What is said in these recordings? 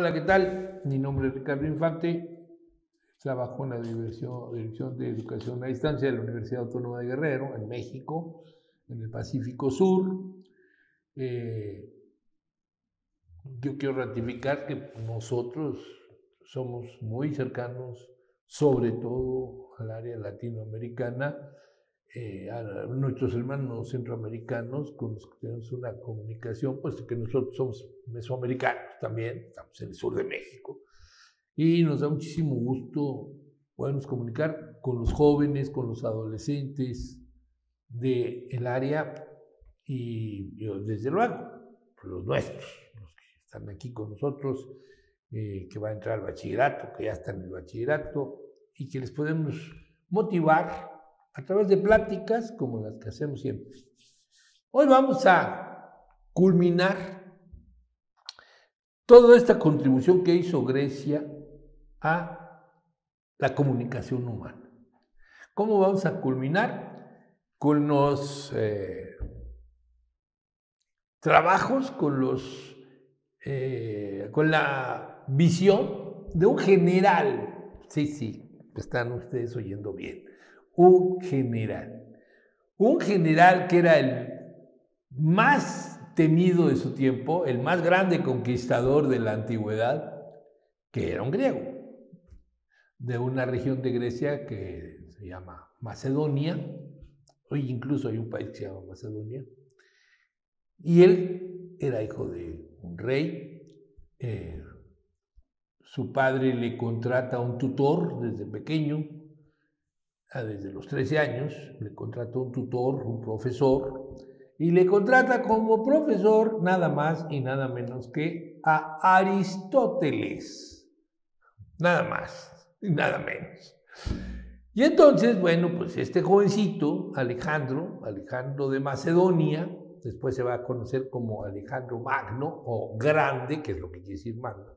Hola, ¿qué tal? Mi nombre es Ricardo Infante, trabajo en la Dirección de Educación a Distancia de la Universidad Autónoma de Guerrero, en México, en el Pacífico Sur. Yo quiero ratificar que nosotros somos muy cercanos, sobre todo al área latinoamericana, a nuestros hermanos centroamericanos con los que tenemos una comunicación, puesto que nosotros somos mesoamericanos también, estamos en el sur de México, y nos da muchísimo gusto podernos comunicar con los jóvenes, con los adolescentes del área y desde luego los nuestros, los que están aquí con nosotros, que van a entrar al bachillerato, que ya están en el bachillerato, y que les podemos motivar a través de pláticas como las que hacemos siempre. Hoy vamos a culminar toda esta contribución que hizo Grecia a la comunicación humana. ¿Cómo vamos a culminar? Con los trabajos, con la visión de un general. Sí, están ustedes oyendo bien. Un general que era el más temido de su tiempo, el más grande conquistador de la antigüedad, que era un griego, de una región de Grecia que se llama Macedonia. Hoy incluso hay un país que se llama Macedonia. Y él era hijo de un rey. Su padre le contrata a un tutor desde pequeño. Desde los 13 años, le contrató un tutor, un profesor, y le contrata como profesor nada más y nada menos que a Aristóteles. Nada más y nada menos. Y entonces, bueno, pues este jovencito, Alejandro de Macedonia, después se va a conocer como Alejandro Magno o Grande, que es lo que quiere decir Magno.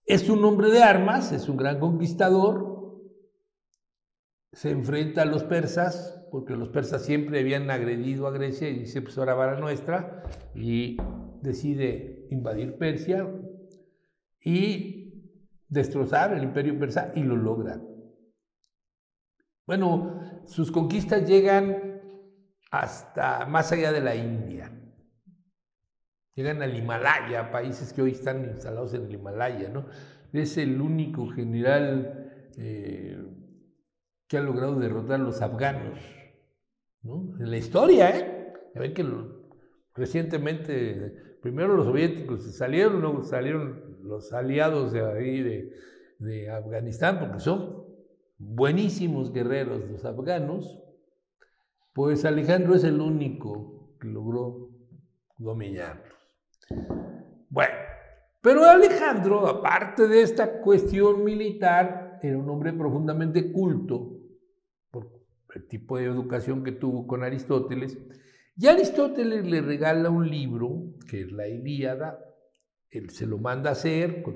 Es un hombre de armas, es un gran conquistador. Se enfrenta a los persas, porque los persas siempre habían agredido a Grecia y dice, pues ahora va la nuestra, y decide invadir Persia y destrozar el imperio persa, y lo logra. Bueno, sus conquistas llegan hasta más allá de la India. Llegan al Himalaya, países que hoy están instalados en el Himalaya, ¿no? Es el único general que ha logrado derrotar a los afganos, ¿no? En la historia, Ya ven que recientemente, primero los soviéticos salieron, luego salieron los aliados de ahí de Afganistán, porque son buenísimos guerreros los afganos. Pues Alejandro es el único que logró dominarlos. Bueno, pero Alejandro, aparte de esta cuestión militar, era un hombre profundamente culto por el tipo de educación que tuvo con Aristóteles, y Aristóteles le regala un libro, que es la Ilíada. Él se lo manda a hacer con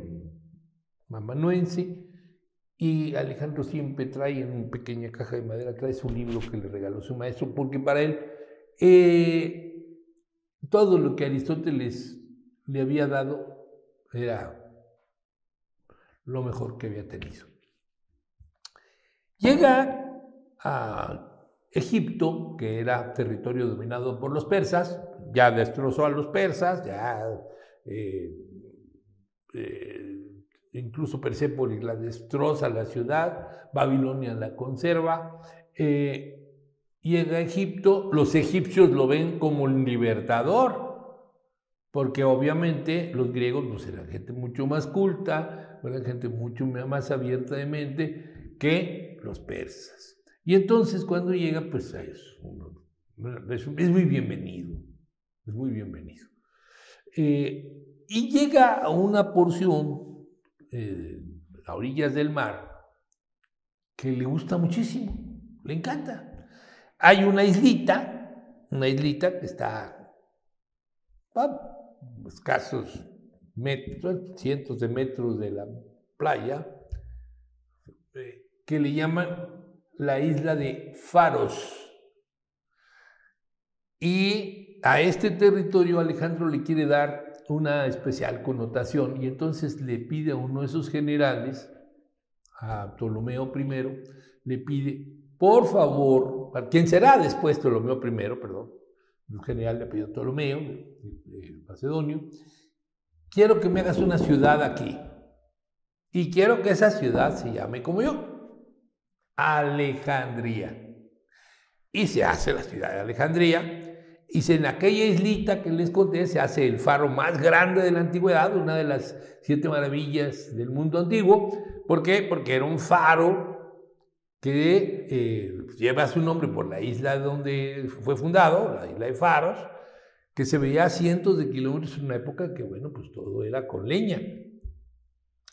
amanuense, y Alejandro siempre trae en una pequeña caja de madera, trae su libro que le regaló su maestro, porque para él todo lo que Aristóteles le había dado era lo mejor que había tenido. Llega a Egipto, que era territorio dominado por los persas, ya destrozó a los persas, incluso Persépolis la destroza la ciudad, Babilonia la conserva. Llega a Egipto, los egipcios lo ven como un libertador, porque obviamente los griegos pues, eran gente mucho más culta, eran gente mucho más abierta de mente que los persas. Y entonces cuando llega, pues es muy bienvenido, es muy bienvenido. Y llega a una porción a orillas del mar que le gusta muchísimo, le encanta. Hay una islita que está a escasos metros, cientos de metros de la playa, que le llaman la isla de Faros. Y a este territorio Alejandro le quiere dar una especial connotación y entonces le pide a uno de esos generales, a Ptolomeo I, le pide, por favor, a quien será después Ptolomeo I, perdón, un general le pidió a Ptolomeo, macedonio, quiero que me hagas una ciudad aquí y quiero que esa ciudad se llame como yo, Alejandría. Y se hace la ciudad de Alejandría. Y en aquella islita que les conté se hace el faro más grande de la antigüedad, una de las 7 maravillas del mundo antiguo. ¿Por qué? Porque era un faro que lleva su nombre por la isla donde fue fundado, la isla de Faros, que se veía a cientos de kilómetros en una época que, bueno, pues todo era con leña.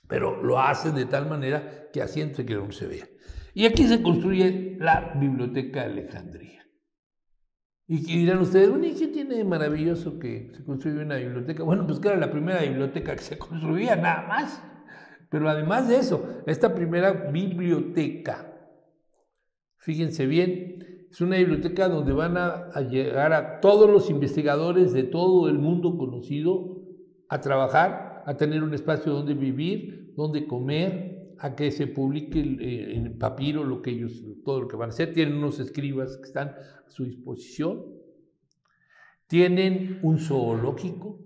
Pero lo hacen de tal manera que a cientos de kilómetros se vea. Y aquí se construye la Biblioteca de Alejandría. Y dirán ustedes, bueno, ¿y qué tiene de maravilloso que se construyó una biblioteca? Bueno, pues que era la primera biblioteca que se construía, nada más. Pero además de eso, esta primera biblioteca, fíjense bien, es una biblioteca donde van a llegar a todos los investigadores de todo el mundo conocido a trabajar, a tener un espacio donde vivir, donde comer, a que se publique en papiro lo que ellos, todo lo que van a hacer. Tienen unos escribas que están a su disposición. Tienen un zoológico,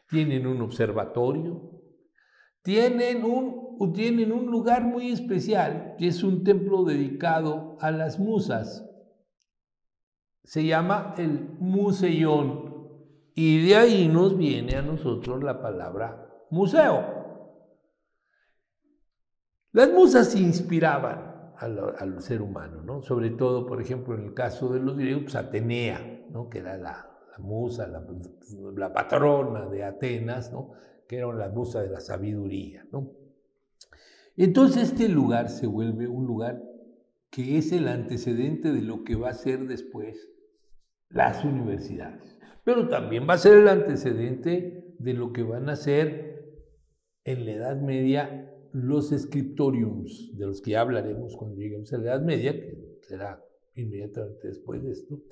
tienen un observatorio, tienen un lugar muy especial, que es un templo dedicado a las musas. Se llama el Museión, y de ahí nos viene a nosotros la palabra museo. Las musas inspiraban al ser humano, ¿no? Sobre todo, por ejemplo, en el caso de los griegos, pues Atenea, ¿no? Que era la musa, la patrona de Atenas, ¿no? Que era la musa de la sabiduría, ¿no? Entonces este lugar se vuelve un lugar que es el antecedente de lo que va a ser después las universidades, pero también va a ser el antecedente de lo que van a ser en la Edad Media los scriptoriums, de los que ya hablaremos cuando lleguemos a la Edad Media, que será inmediatamente después de esto.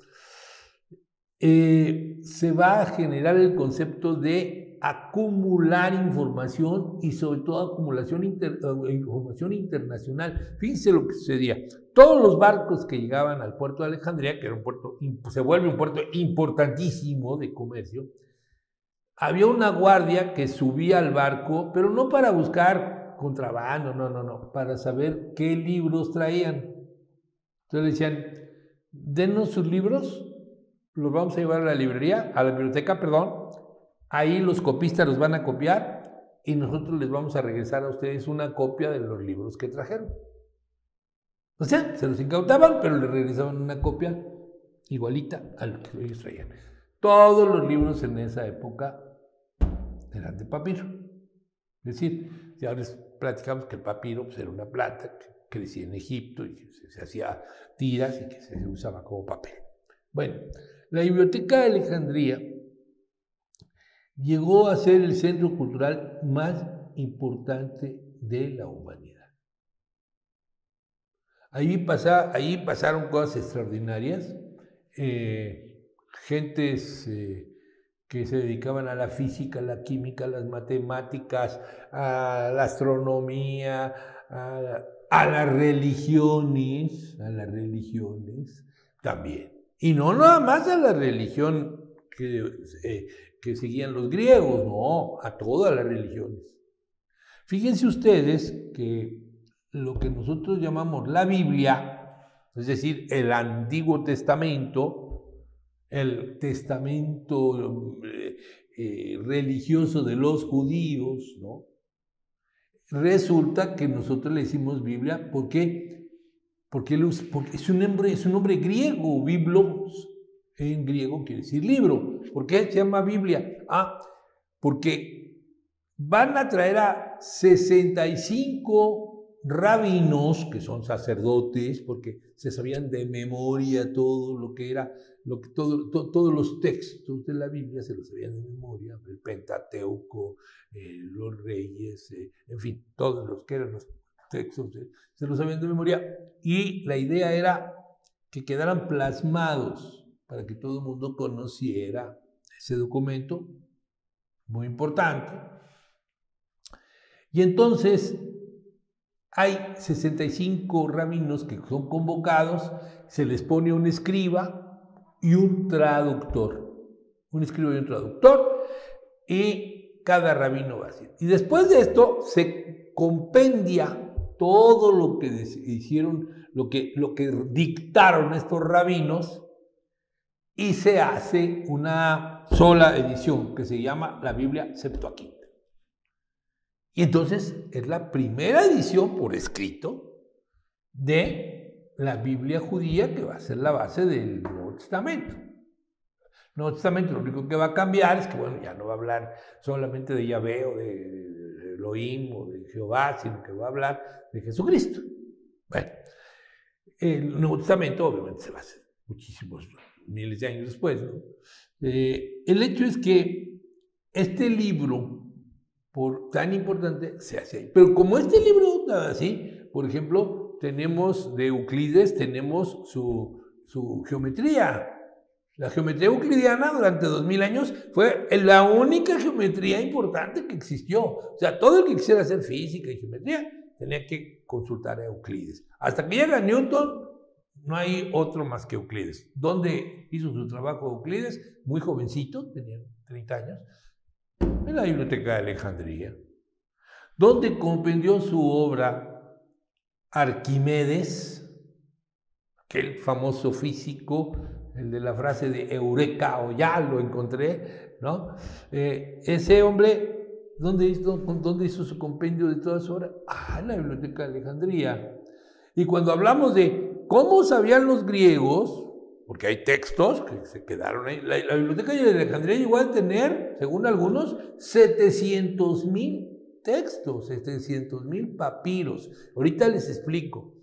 Se va a generar el concepto de acumular información y sobre todo información internacional. Fíjense lo que sucedía. Todos los barcos que llegaban al puerto de Alejandría, que era un puerto, se vuelve un puerto importantísimo de comercio, había una guardia que subía al barco, pero no para buscar contrabando, no, para saber qué libros traían. Entonces le decían, denos sus libros, los vamos a llevar a la librería, a la biblioteca, perdón, ahí los copistas los van a copiar y nosotros les vamos a regresar a ustedes una copia de los libros que trajeron. O sea, se los incautaban, pero les regresaban una copia igualita a lo que ellos traían. Todos los libros en esa época eran de papiro. Es decir, ya les platicamos que el papiro pues, era una planta que crecía en Egipto y que se hacía tiras y que se usaba como papel. Bueno, la Biblioteca de Alejandría llegó a ser el centro cultural más importante de la humanidad. Ahí pasaron cosas extraordinarias. Gentes que se dedicaban a la física, a la química, a las matemáticas, a la astronomía, a las religiones también. Y no nada más a la religión que seguían los griegos, no, a todas las religiones. Fíjense ustedes que lo que nosotros llamamos la Biblia, es decir, el Antiguo Testamento, el testamento religioso de los judíos, ¿no? Resulta que nosotros le decimos Biblia, ¿por qué? Porque es un nombre griego, biblos, en griego quiere decir libro. ¿Por qué se llama Biblia? Porque van a traer a 65 rabinos, que son sacerdotes, porque se sabían de memoria todo lo que era, todos los textos de la Biblia se los sabían de memoria, el Pentateuco, los Reyes, en fin, todos los que eran los textos se los sabían de memoria, y la idea era que quedaran plasmados para que todo el mundo conociera ese documento muy importante. Y entonces hay 65 rabinos que son convocados, se les pone un escriba y un traductor. Un escriba y un traductor, y cada rabino va a decir. Y después de esto se compendia todo lo que hicieron, lo que dictaron estos rabinos, y se hace una sola edición que se llama la Biblia Septuaginta. Y entonces es la primera edición por escrito de la Biblia judía, que va a ser la base del Nuevo Testamento. El Nuevo Testamento lo único que va a cambiar es que, bueno, ya no va a hablar solamente de Yahvé o de Elohim o de Jehová, sino que va a hablar de Jesucristo. Bueno, el Nuevo Testamento obviamente se va a hacer muchísimos miles de años después, ¿no? El hecho es que este libro, por tan importante, se hace ahí. Pero como este libro, así, por ejemplo, tenemos de Euclides, tenemos su geometría. La geometría euclidiana durante 2000 años fue la única geometría importante que existió. O sea, todo el que quisiera hacer física y geometría tenía que consultar a Euclides. Hasta que llega Newton, no hay otro más que Euclides. ¿Dónde hizo su trabajo Euclides? Muy jovencito, tenía 30 años, en la Biblioteca de Alejandría. ¿Dónde compendió su obra Arquimedes, aquel famoso físico, el de la frase de Eureka o ya lo encontré, ¿no? Ese hombre, ¿dónde hizo su compendio de toda su obra? En la Biblioteca de Alejandría. Y cuando hablamos de cómo sabían los griegos, porque hay textos que se quedaron ahí, la Biblioteca de Alejandría llegó a tener, según algunos, 700,000 textos, 700,000 papiros. Ahorita les explico.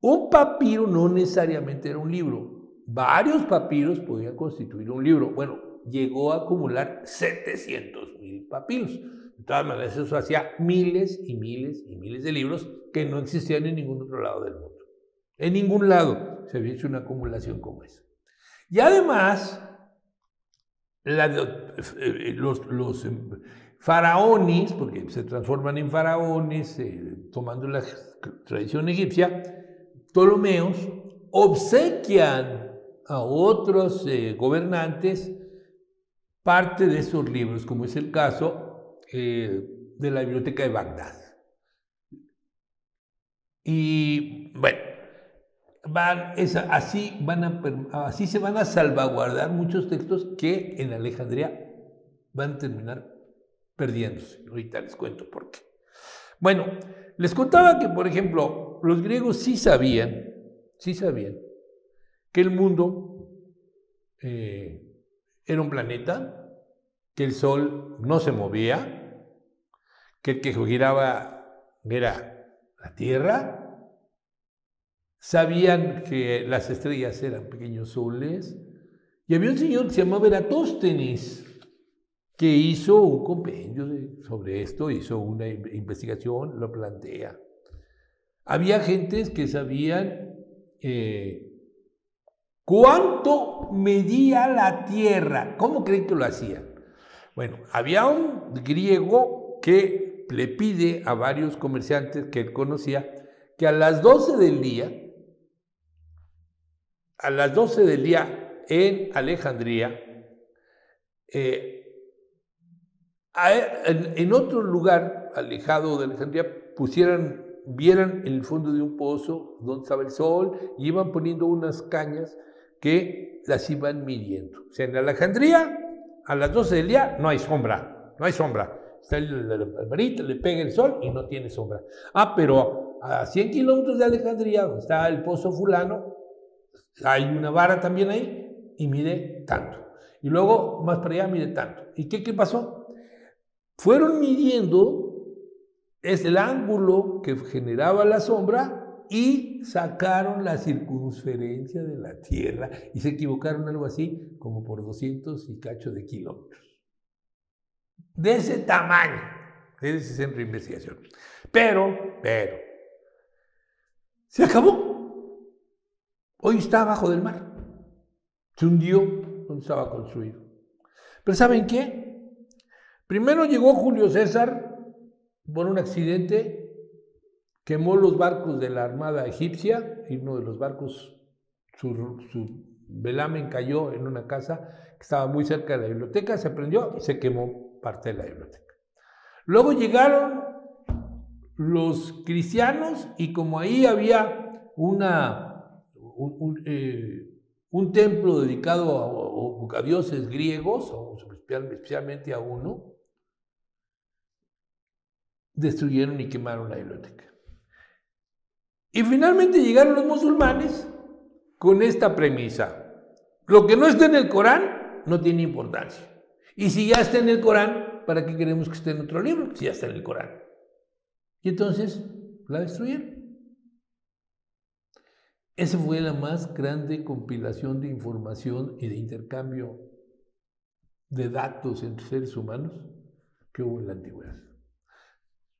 Un papiro no necesariamente era un libro. Varios papiros podían constituir un libro. Bueno, llegó a acumular 700,000 papiros. De todas maneras, eso hacía miles y miles y miles de libros que no existían en ningún otro lado del mundo. En ningún lado se había hecho una acumulación como esa. Y además, los faraones, porque se transforman en faraones, tomando la tradición egipcia, Ptolomeos obsequian a otros gobernantes parte de esos libros, como es el caso de la Biblioteca de Bagdad. Y bueno, así se van a salvaguardar muchos textos que en Alejandría van a terminar perdiéndose. Ahorita les cuento por qué. Bueno, les contaba que, por ejemplo, los griegos sí sabían que el mundo era un planeta, que el Sol no se movía, que el que giraba era la Tierra. Sabían que las estrellas eran pequeños soles. Y había un señor que se llamaba Eratóstenes, que hizo un compendio sobre esto, hizo una investigación, lo plantea. Había gentes que sabían cuánto medía la Tierra. ¿Cómo creen que lo hacían? Bueno, había un griego que le pide a varios comerciantes que él conocía que a las 12 del día en Alejandría, en otro lugar alejado de Alejandría, vieran en el fondo de un pozo donde estaba el sol y iban poniendo unas cañas que las iban midiendo. O sea, en Alejandría, a las 12 del día no hay sombra. Está el varita, le pega el sol y no tiene sombra. Pero a 100 kilómetros de Alejandría, donde está el pozo fulano, hay una vara también ahí y mide tanto. Y luego más para allá mide tanto. ¿Y qué pasó? Fueron midiendo el ángulo que generaba la sombra y sacaron la circunferencia de la Tierra y se equivocaron algo así como por 200 y cacho de kilómetros. De ese tamaño, de ese centro de investigación. Pero, se acabó. Hoy está abajo del mar. Se hundió donde estaba construido. Pero ¿saben qué? Primero llegó Julio César por un accidente, quemó los barcos de la Armada egipcia y uno de los barcos, su velamen cayó en una casa que estaba muy cerca de la biblioteca, se prendió y se quemó parte de la biblioteca. Luego llegaron los cristianos y como ahí había un templo dedicado a dioses griegos, o especialmente a uno, destruyeron y quemaron la biblioteca. Y finalmente llegaron los musulmanes con esta premisa: lo que no está en el Corán no tiene importancia. Y si ya está en el Corán, ¿para qué queremos que esté en otro libro? Si ya está en el Corán. Y entonces la destruyeron. Esa fue la más grande compilación de información y de intercambio de datos entre seres humanos que hubo en la antigüedad.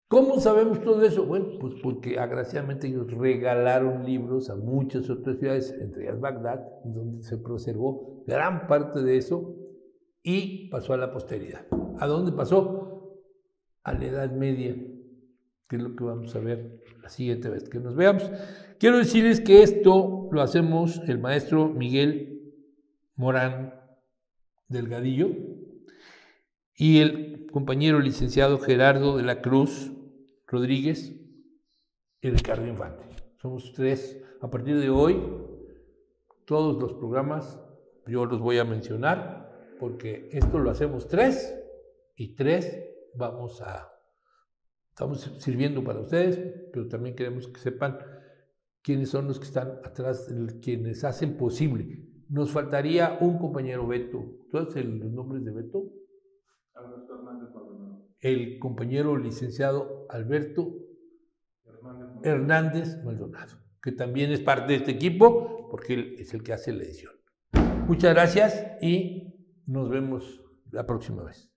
¿Cómo sabemos todo eso? Bueno, pues porque agraciadamente ellos regalaron libros a muchas otras ciudades, entre ellas Bagdad, donde se preservó gran parte de eso y pasó a la posteridad. ¿A dónde pasó? A la Edad Media, que es lo que vamos a ver la siguiente vez que nos veamos. Quiero decirles que esto lo hacemos el maestro Miguel Morán Delgadillo y el compañero licenciado Gerardo de la Cruz Rodríguez y Ricardo Infante. Somos tres. A partir de hoy, todos los programas yo los voy a mencionar porque esto lo hacemos tres y tres estamos sirviendo para ustedes, pero también queremos que sepan quiénes son los que están atrás, quienes hacen posible. Nos faltaría un compañero Beto. ¿Tú sabes los nombres de Beto? Alberto Hernández Maldonado. El compañero licenciado Alberto Hernández Maldonado, que también es parte de este equipo, porque él es el que hace la edición. Muchas gracias y nos vemos la próxima vez.